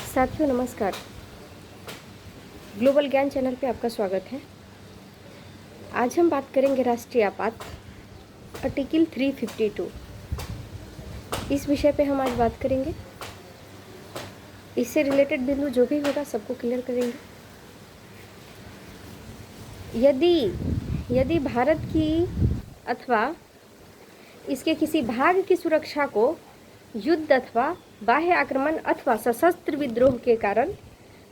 साथियों नमस्कार। ग्लोबल ज्ञान चैनल पे आपका स्वागत है। आज हम बात करेंगे राष्ट्रीय आपात आर्टिकल 352। इस विषय पे हम आज बात करेंगे। इससे रिलेटेड बिंदु जो भी होगा सबको क्लियर करेंगे। यदि भारत की अथवा इसके किसी भाग की सुरक्षा को युद्ध अथवा बाह्य आक्रमण अथवा सशस्त्र विद्रोह के कारण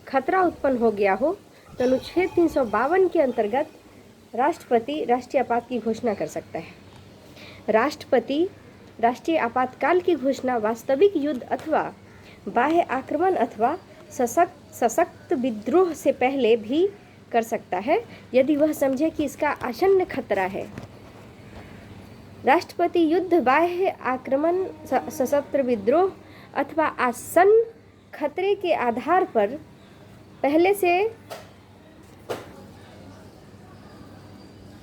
खतरा उत्पन्न हो गया हो तो अनुच्छेद 352 के अंतर्गत राष्ट्रपति राष्ट्रीय आपात की घोषणा कर सकता है। राष्ट्रपति राष्ट्रीय आपातकाल की घोषणा वास्तविक युद्ध अथवा बाह्य आक्रमण अथवा सशक्त विद्रोह से पहले भी कर सकता है यदि वह समझे कि इसका आसन्न खतरा है। राष्ट्रपति युद्ध, बाह्य आक्रमण, सशस्त्र विद्रोह अथवा आसन्न खतरे के आधार पर पहले से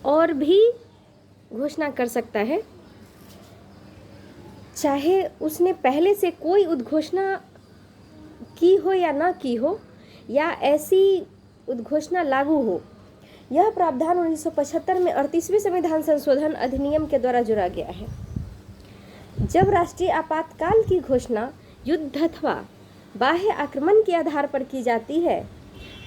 और भी घोषणा कर सकता है, चाहे उसने पहले से कोई उद्घोषणा की हो या ना की हो या ऐसी उद्घोषणा लागू हो। यह प्रावधान 1975 में 38वें संविधान संशोधन अधिनियम के द्वारा जोड़ा गया है। जब राष्ट्रीय आपातकाल की घोषणा युद्ध अथवा बाह्य आक्रमण के आधार पर की जाती है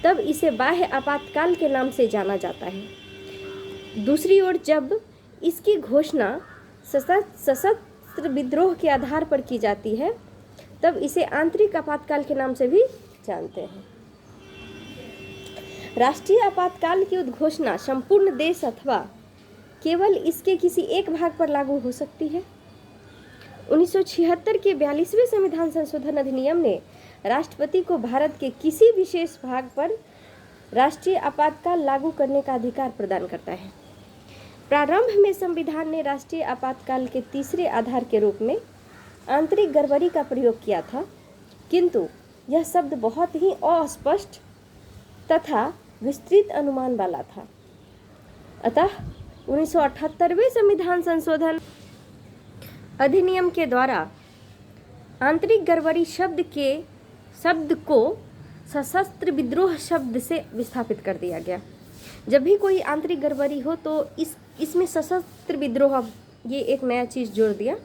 तब इसे बाह्य आपातकाल के नाम से जाना जाता है। दूसरी ओर जब इसकी घोषणा सशस्त्र विद्रोह के आधार पर की जाती है तब इसे आंतरिक आपातकाल के नाम से भी जानते हैं। राष्ट्रीय आपातकाल की उद्घोषणा संपूर्ण देश अथवा केवल इसके किसी एक भाग पर लागू हो सकती है। 1976 के 42वें संविधान संशोधन अधिनियम ने राष्ट्रपति को भारत के किसी विशेष भाग पर राष्ट्रीय आपातकाल लागू करने का अधिकार प्रदान करता है। प्रारंभ में संविधान ने राष्ट्रीय आपातकाल के तीसरे आधार के रूप में आंतरिक गड़बड़ी का प्रयोग किया था, किंतु यह शब्द बहुत ही अस्पष्ट तथा विस्तृत अनुमान वाला था। अतः 1978वें संविधान संशोधन अधिनियम के द्वारा आंतरिक गड़बड़ी शब्द को सशस्त्र विद्रोह शब्द से विस्थापित कर दिया गया। जब भी कोई आंतरिक गड़बड़ी हो तो इसमें सशस्त्र विद्रोह ये एक नया चीज़ जोड़ दिया।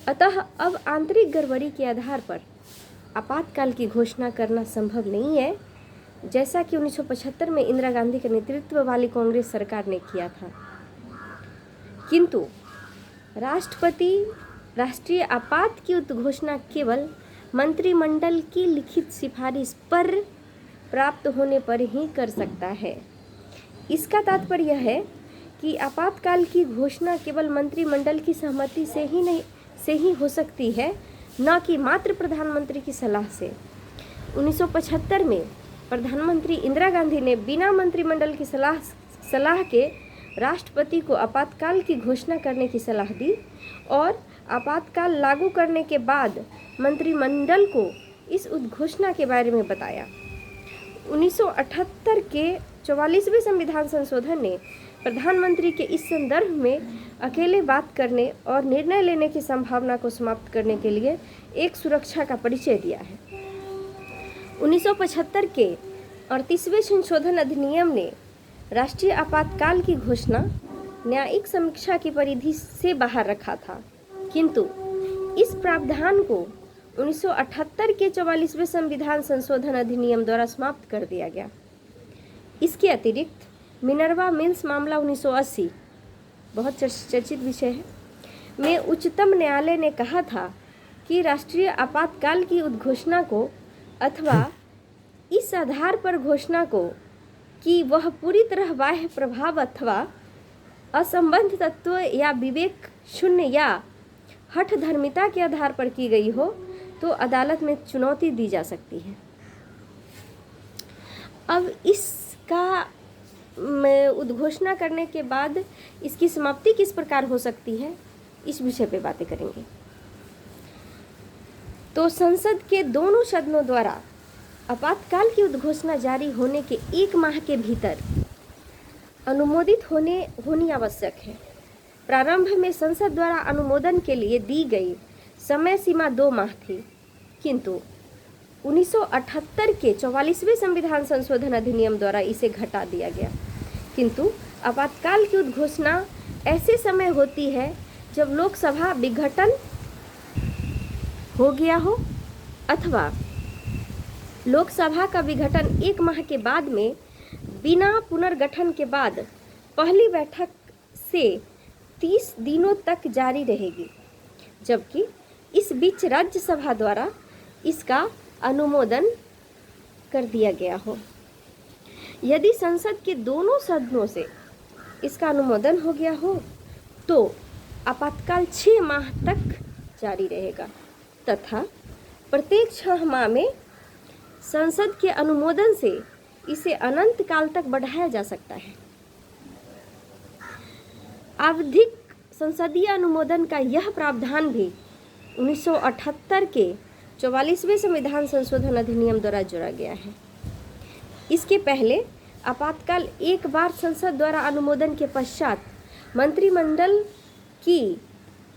अतः अब आंतरिक गड़बड़ी के आधार पर आपातकाल की घोषणा करना संभव नहीं है, जैसा कि 1975 में इंदिरा गांधी के नेतृत्व वाली कांग्रेस सरकार ने किया था। किंतु राष्ट्रपति राष्ट्रीय आपात की उद्घोषणा केवल मंत्रिमंडल की लिखित सिफारिश पर प्राप्त होने पर ही कर सकता है। इसका तात्पर्य यह है कि आपातकाल की घोषणा केवल मंत्रिमंडल की सहमति से ही हो सकती है, न कि मात्र प्रधानमंत्री की सलाह से। 1975 में प्रधानमंत्री इंदिरा गांधी ने बिना मंत्रिमंडल की सलाह के राष्ट्रपति को आपातकाल की घोषणा करने की सलाह दी और आपातकाल लागू करने के बाद मंत्रिमंडल को इस उद्घोषणा के बारे में बताया। 1978 के 44वें संविधान संशोधन ने प्रधानमंत्री के इस संदर्भ में अकेले बात करने और निर्णय लेने की संभावना को समाप्त करने के लिए एक सुरक्षा का परिचय दिया है। 1975 के 38वें संशोधन अधिनियम ने राष्ट्रीय आपातकाल की घोषणा न्यायिक समीक्षा की परिधि से बाहर रखा था, किंतु इस प्रावधान को 1978 के 44वें संविधान संशोधन अधिनियम द्वारा समाप्त कर दिया गया। इसके अतिरिक्त मिनर्वा मिल्स मामला 1980 बहुत चर्चित विषय है में उच्चतम न्यायालय ने कहा था कि राष्ट्रीय आपातकाल की उद्घोषणा को अथवा इस आधार पर घोषणा को कि वह पूरी तरह बाह्य प्रभाव अथवा असंबद्ध तत्व या विवेक शून्य या हठधर्मिता के आधार पर की गई हो तो अदालत में चुनौती दी जा सकती है। अब इसका उद्घोषणा करने के बाद इसकी समाप्ति किस प्रकार हो सकती है, इस विषय पे बातें करेंगे। तो संसद के दोनों सदनों द्वारा आपातकाल की उद्घोषणा जारी होने के 1 माह के भीतर अनुमोदित होनी आवश्यक है। प्रारंभ में संसद द्वारा अनुमोदन के लिए दी गई समय सीमा 2 माह थी, किंतु 1978 के 44वें संविधान संशोधन अधिनियम द्वारा इसे घटा दिया गया। किंतु आपातकाल की उद्घोषणा ऐसे समय होती है जब लोकसभा विघटन हो गया हो अथवा लोकसभा का विघटन 1 माह के बाद में बिना पुनर्गठन के बाद पहली बैठक से 30 दिनों तक जारी रहेगी, जबकि इस बीच राज्यसभा द्वारा इसका अनुमोदन कर दिया गया हो। यदि संसद के दोनों सदनों से इसका अनुमोदन हो गया हो तो आपातकाल 6 माह तक जारी रहेगा तथा प्रत्येक 6 माह में संसद के अनुमोदन से इसे अनंत काल तक बढ़ाया जा सकता है। आवधिक संसदीय अनुमोदन का यह प्रावधान भी 1978 के 44वें संविधान संशोधन अधिनियम द्वारा जोड़ा गया है। इसके पहले आपातकाल एक बार संसद द्वारा अनुमोदन के पश्चात मंत्रिमंडल की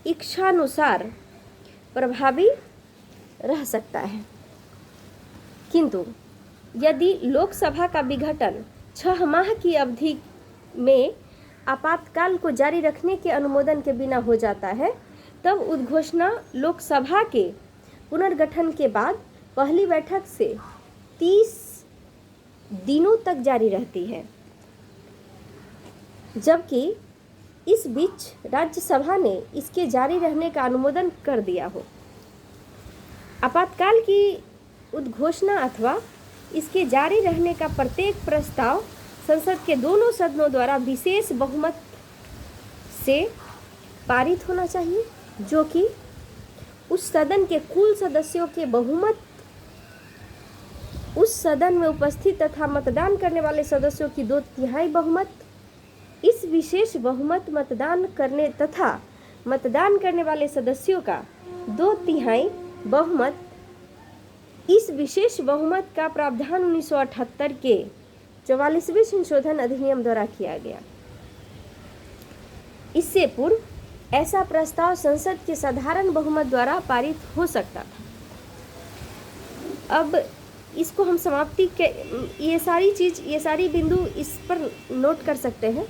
इच्छानुसार प्रभावी रह सकता है, किंतु यदि लोकसभा का विघटन 6 माह की अवधि में आपातकाल को जारी रखने के अनुमोदन के बिना हो जाता है, तब उद्घोषणा लोकसभा के पुनर्गठन के बाद पहली बैठक से 30 दिनों तक जारी रहती है, जबकि इस बीच राज्यसभा ने इसके जारी रहने का अनुमोदन कर दिया हो। आपातकाल की उद्घोषणा अथवा इसके जारी रहने का प्रत्येक प्रस्ताव संसद के दोनों सदनों द्वारा विशेष बहुमत से पारित होना चाहिए, जो कि उस सदन के कुल सदस्यों के बहुमत, उस सदन में उपस्थित तथा मतदान करने वाले सदस्यों की 2/3 बहुमत, इस विशेष बहुमत मतदान करने तथा मतदान करने वाले सदस्यों का 2/3 बहुमत, इस विशेष बहुमत का प्रावधान 1978 के 44वें संशोधन अधिनियम द्वारा किया गया। इससे पूर्व ऐसा प्रस्ताव संसद के साधारण बहुमत द्वारा पारित हो सकता था। अब इसको हम समाप्ति के ये सारी बिंदु इस पर नोट कर सकते हैं।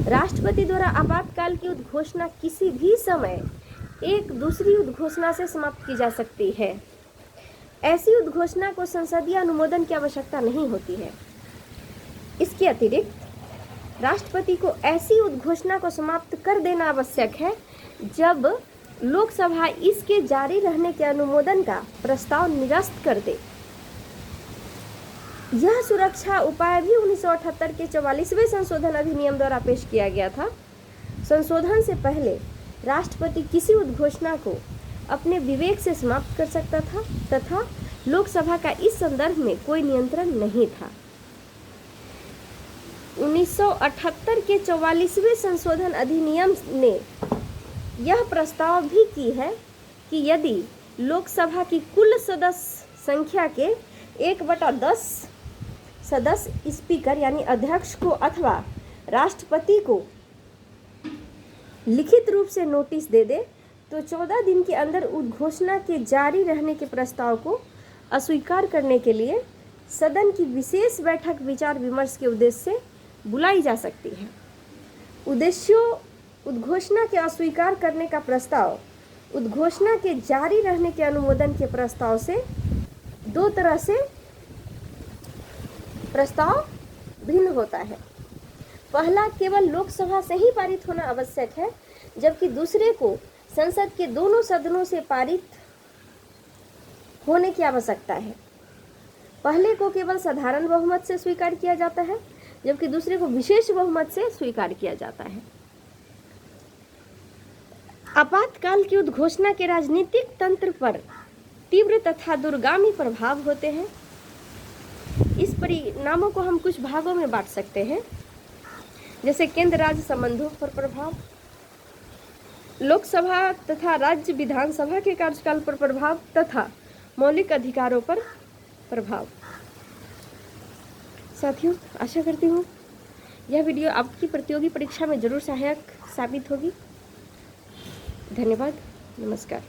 राष्ट्रपति द्वारा आपातकाल की उद्घोषणा किसी भी समय एक दूसरी उद्घोषणा से समाप्त की जा सकती है। ऐसी उद्घोषणा को संसदीय अनुमोदन की आवश्यकता नहीं होती है। इसके अतिरिक्त राष्ट्रपति को ऐसी उद्घोषणा को समाप्त कर देना आवश्यक है जब लोकसभा इसके जारी रहने के अनुमोदन का प्रस्ताव निरस्त कर दे। यह सुरक्षा उपाय भी 1978 के 44वें संशोधन अधिनियम द्वारा पेश किया गया था। संशोधन से पहले राष्ट्रपति किसी उद्घोषणा को अपने विवेक से समाप्त कर सकता था तथा लोकसभा का इस संदर्भ में कोई नियंत्रण नहीं था। 1978 के 44वें संशोधन अधिनियम ने यह प्रस्ताव भी की है कि यदि लोकसभा की कुल सदस्य संख्या के 1/10 सदस्य स्पीकर यानी अध्यक्ष को अथवा राष्ट्रपति को लिखित रूप से नोटिस दे दे तो 14 दिन के अंदर उद्घोषणा के जारी रहने के प्रस्ताव को अस्वीकार करने के लिए सदन की विशेष बैठक विचार विमर्श के उद्देश्य से बुलाई जा सकती है। उद्देश्यों उद्घोषणा के अस्वीकार करने का प्रस्ताव उद्घोषणा के जारी रहने के अनुमोदन के प्रस्ताव से 2 तरह से प्रस्ताव भिन्न होता है। पहला केवल लोकसभा से ही पारित होना आवश्यक है, जबकि दूसरे को संसद के दोनों सदनों से पारित होने की आवश्यकता है। पहले को केवल साधारण बहुमत से स्वीकार किया जाता है, जबकि दूसरे को विशेष बहुमत से स्वीकार किया जाता है। आपातकाल की उद्घोषणा के राजनीतिक तंत्र पर तीव्र तथा दूरगामी प्रभाव होते हैं। इस परिणामों को हम कुछ भागों में बांट सकते हैं, जैसे केंद्र राज्य संबंधों पर प्रभाव, लोकसभा तथा राज्य विधानसभा के कार्यकाल पर प्रभाव तथा मौलिक अधिकारों पर प्रभाव। साथियों, आशा करती हूँ यह वीडियो आपकी प्रतियोगी परीक्षा में जरूर सहायक साबित होगी। धन्यवाद। नमस्कार।